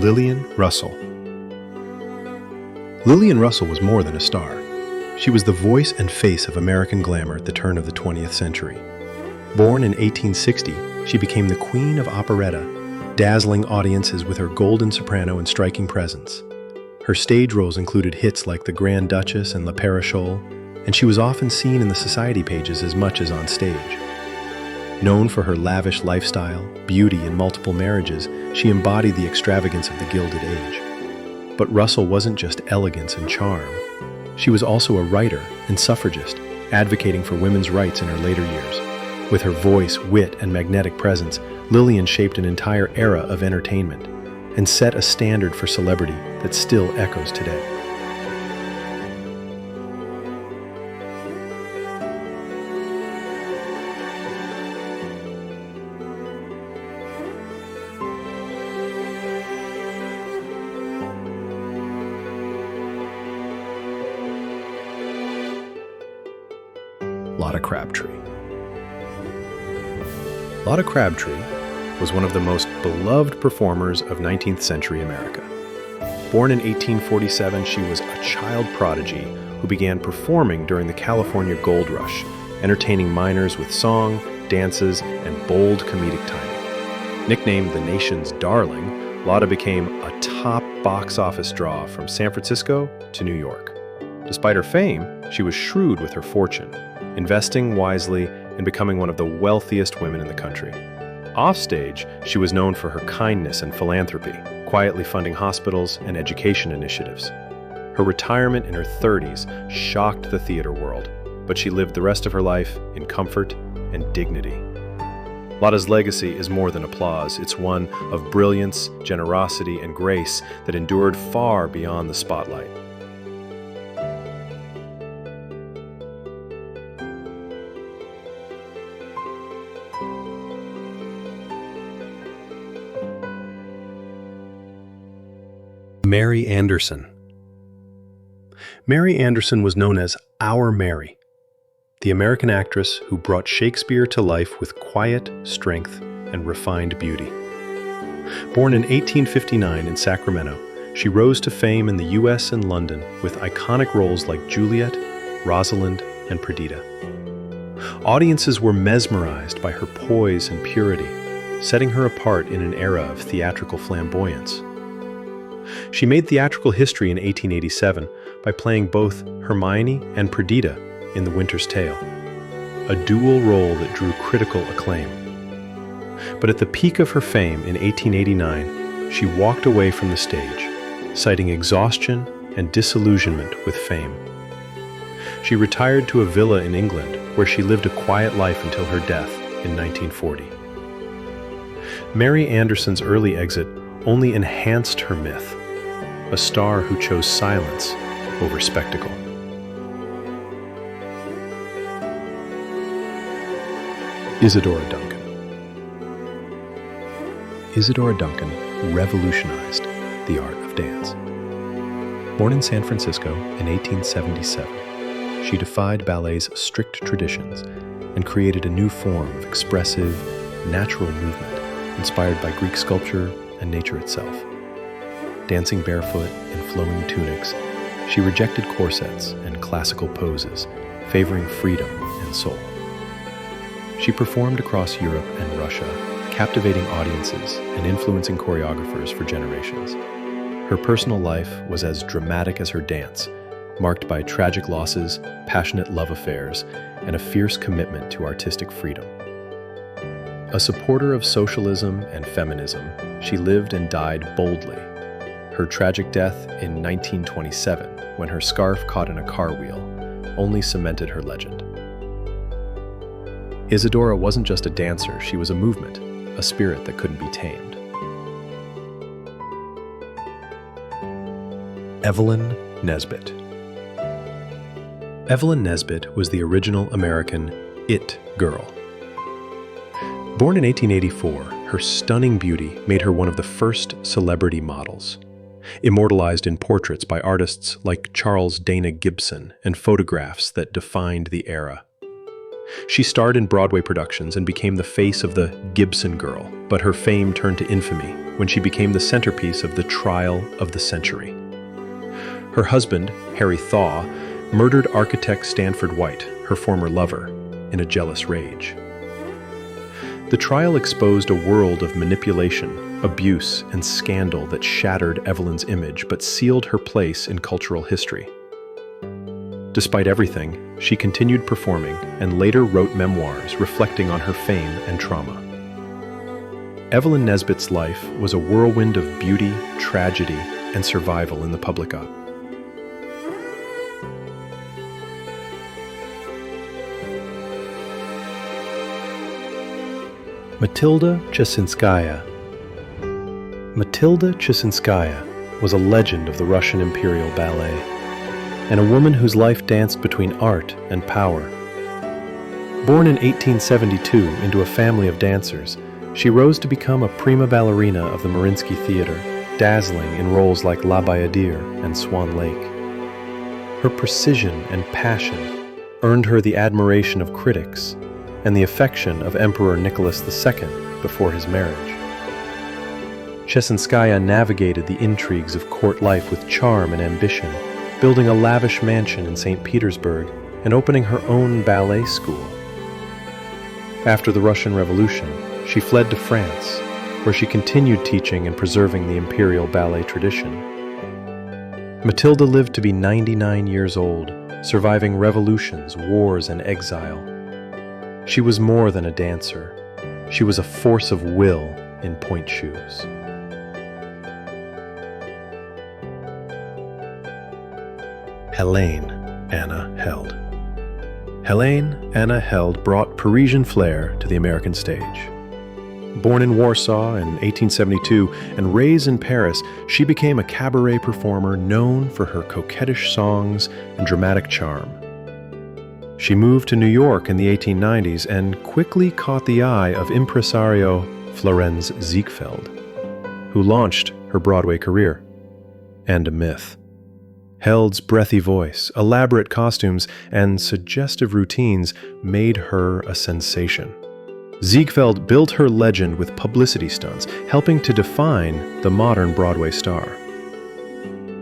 Lillian Russell. Lillian Russell was more than a star. She was the voice and face of American glamour at the turn of the 20th century. Born in 1860, she became the queen of operetta, dazzling audiences with her golden soprano and striking presence. Her stage roles included hits like The Grand Duchess and La Parachole, and she was often seen in the society pages as much as on stage. Known for her lavish lifestyle, beauty, and multiple marriages, she embodied the extravagance of the Gilded Age. But Russell wasn't just elegance and charm. She was also a writer and suffragist, advocating for women's rights in her later years. With her voice, wit, and magnetic presence, Lillian shaped an entire era of entertainment and set a standard for celebrity that still echoes today. Lada Crabtree. Lada Crabtree was one of the most beloved performers of 19th century America. Born in 1847, she was a child prodigy who began performing during the California Gold Rush, entertaining miners with song, dances, and bold comedic timing. Nicknamed the nation's darling, Lotta became a top box office draw from San Francisco to New York. Despite her fame, she was shrewd with her fortune, investing wisely and becoming one of the wealthiest women in the country. Offstage, she was known for her kindness and philanthropy, quietly funding hospitals and education initiatives. Her retirement in her 30s shocked the theater world, but she lived the rest of her life in comfort and dignity. Lotta's legacy is more than applause. It's one of brilliance, generosity, and grace that endured far beyond the spotlight. Mary Anderson. Mary Anderson was known as Our Mary, the American actress who brought Shakespeare to life with quiet strength and refined beauty. Born in 1859 in Sacramento, she rose to fame in the U.S. and London with iconic roles like Juliet, Rosalind, and Perdita. Audiences were mesmerized by her poise and purity, setting her apart in an era of theatrical flamboyance. She made theatrical history in 1887 by playing both Hermione and Perdita in The Winter's Tale, a dual role that drew critical acclaim. But at the peak of her fame in 1889, she walked away from the stage, citing exhaustion and disillusionment with fame. She retired to a villa in England, where she lived a quiet life until her death in 1940. Mary Anderson's early exit only enhanced her myth, a star who chose silence over spectacle. Isidora Duncan. Isidora Duncan revolutionized the art of dance. Born in San Francisco in 1877, she defied ballet's strict traditions and created a new form of expressive, natural movement inspired by Greek sculpture and nature itself. Dancing barefoot in flowing tunics, she rejected corsets and classical poses, favoring freedom and soul. She performed across Europe and Russia, captivating audiences and influencing choreographers for generations. Her personal life was as dramatic as her dance, marked by tragic losses, passionate love affairs, and a fierce commitment to artistic freedom. A supporter of socialism and feminism, she lived and died boldly. Her tragic death in 1927, when her scarf caught in a car wheel, only cemented her legend. Isadora wasn't just a dancer, she was a movement, a spirit that couldn't be tamed. Evelyn Nesbbit. Evelyn Nesbbit was the original American It girl. Born in 1884, her stunning beauty made her one of the first celebrity models. Immortalized in portraits by artists like Charles Dana Gibson and photographs that defined the era. She starred in Broadway productions and became the face of the Gibson Girl, but her fame turned to infamy when she became the centerpiece of the trial of the century. Her husband, Harry Thaw, murdered architect Stanford White, her former lover, in a jealous rage. The trial exposed a world of manipulation, abuse, and scandal that shattered Evelyn's image but sealed her place in cultural history. Despite everything, she continued performing and later wrote memoirs reflecting on her fame and trauma. Evelyn Nesbbit's life was a whirlwind of beauty, tragedy, and survival in the public eye. Matilda Chasinskaya. Matilda Chasinskaya was a legend of the Russian Imperial Ballet, and a woman whose life danced between art and power. Born in 1872 into a family of dancers, she rose to become a prima ballerina of the Mariinsky Theater, dazzling in roles like La Bayadere and Swan Lake. Her precision and passion earned her the admiration of critics and the affection of Emperor Nicholas II before his marriage. Kschessinskaya navigated the intrigues of court life with charm and ambition, building a lavish mansion in St. Petersburg and opening her own ballet school. After the Russian Revolution, she fled to France, where she continued teaching and preserving the imperial ballet tradition. Matilda lived to be 99 years old, surviving revolutions, wars, and exile. She was more than a dancer. She was a force of will in pointe shoes. Helene Anna Held. Helene Anna Held brought Parisian flair to the American stage. Born in Warsaw in 1872 and raised in Paris, she became a cabaret performer known for her coquettish songs and dramatic charm. She moved to New York in the 1890s and quickly caught the eye of impresario Florenz Ziegfeld, who launched her Broadway career. And a myth. Held's breathy voice, elaborate costumes, and suggestive routines made her a sensation. Ziegfeld built her legend with publicity stunts, helping to define the modern Broadway star.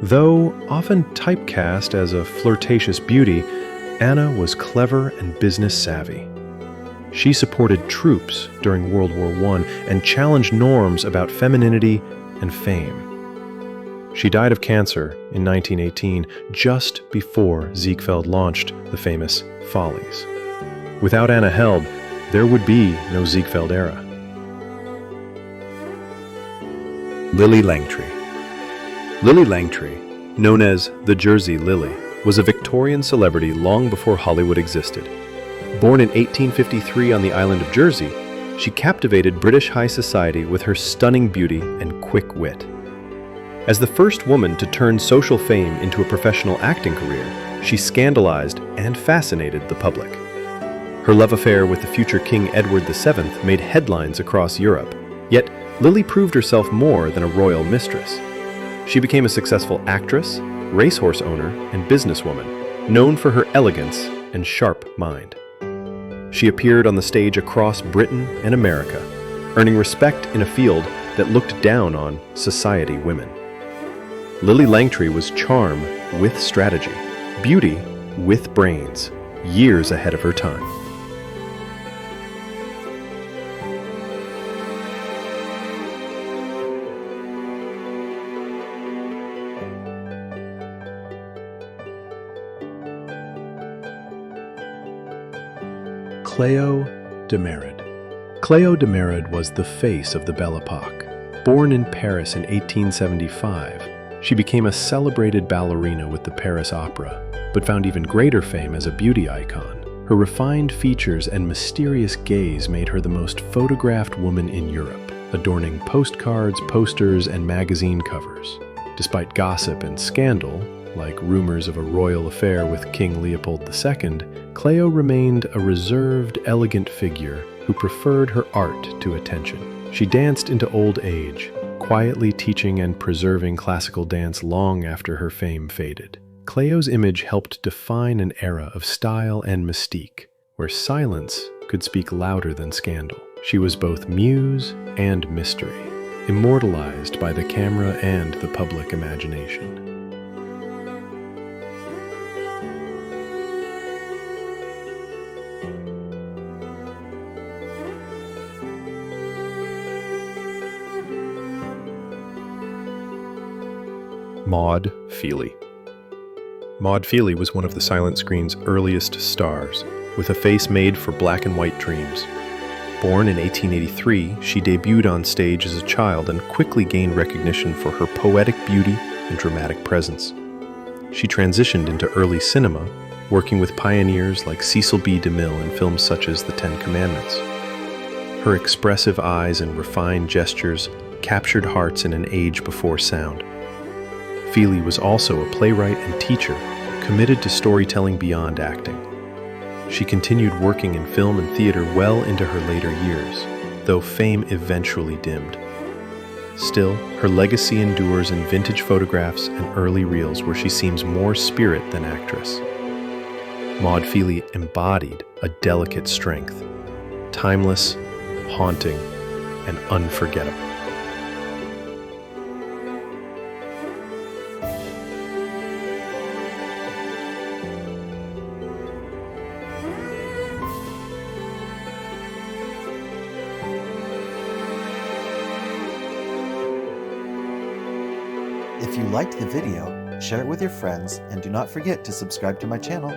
Though often typecast as a flirtatious beauty, Anna was clever and business savvy. She supported troops during World War I and challenged norms about femininity and fame. She died of cancer in 1918, just before Ziegfeld launched the famous Follies. Without Anna Held, there would be no Ziegfeld era. Lillie Langtry. Lillie Langtry, known as the Jersey Lillie, was a Victorian celebrity long before Hollywood existed. Born in 1853 on the island of Jersey, she captivated British high society with her stunning beauty and quick wit. As the first woman to turn social fame into a professional acting career, she scandalized and fascinated the public. Her love affair with the future King Edward VII made headlines across Europe, yet Lillie proved herself more than a royal mistress. She became a successful actress, racehorse owner, and businesswoman, known for her elegance and sharp mind. She appeared on the stage across Britain and America, earning respect in a field that looked down on society women. Lillie Langtry was charm with strategy, beauty with brains, years ahead of her time. Cleo Dearid. Cleo Dearid was the face of the Belle Epoque. Born in Paris in 1875, she became a celebrated ballerina with the Paris Opera, but found even greater fame as a beauty icon. Her refined features and mysterious gaze made her the most photographed woman in Europe, adorning postcards, posters, and magazine covers. Despite gossip and scandal, like rumors of a royal affair with King Leopold II, Cleo remained a reserved, elegant figure who preferred her art to attention. She danced into old age, quietly teaching and preserving classical dance long after her fame faded. Cleo's image helped define an era of style and mystique, where silence could speak louder than scandal. She was both muse and mystery, immortalized by the camera and the public imagination. Maud Fealy. Maud Fealy was one of the silent screen's earliest stars, with a face made for black and white dreams. Born in 1883, she debuted on stage as a child and quickly gained recognition for her poetic beauty and dramatic presence. She transitioned into early cinema, working with pioneers like Cecil B. DeMille in films such as The Ten Commandments. Her expressive eyes and refined gestures captured hearts in an age before sound. Feely was also a playwright and teacher, committed to storytelling beyond acting. She continued working in film and theater well into her later years, though fame eventually dimmed. Still, her legacy endures in vintage photographs and early reels where she seems more spirit than actress. Maud Feely embodied a delicate strength, timeless, haunting, and unforgettable. If you liked the video, share it with your friends and do not forget to subscribe to my channel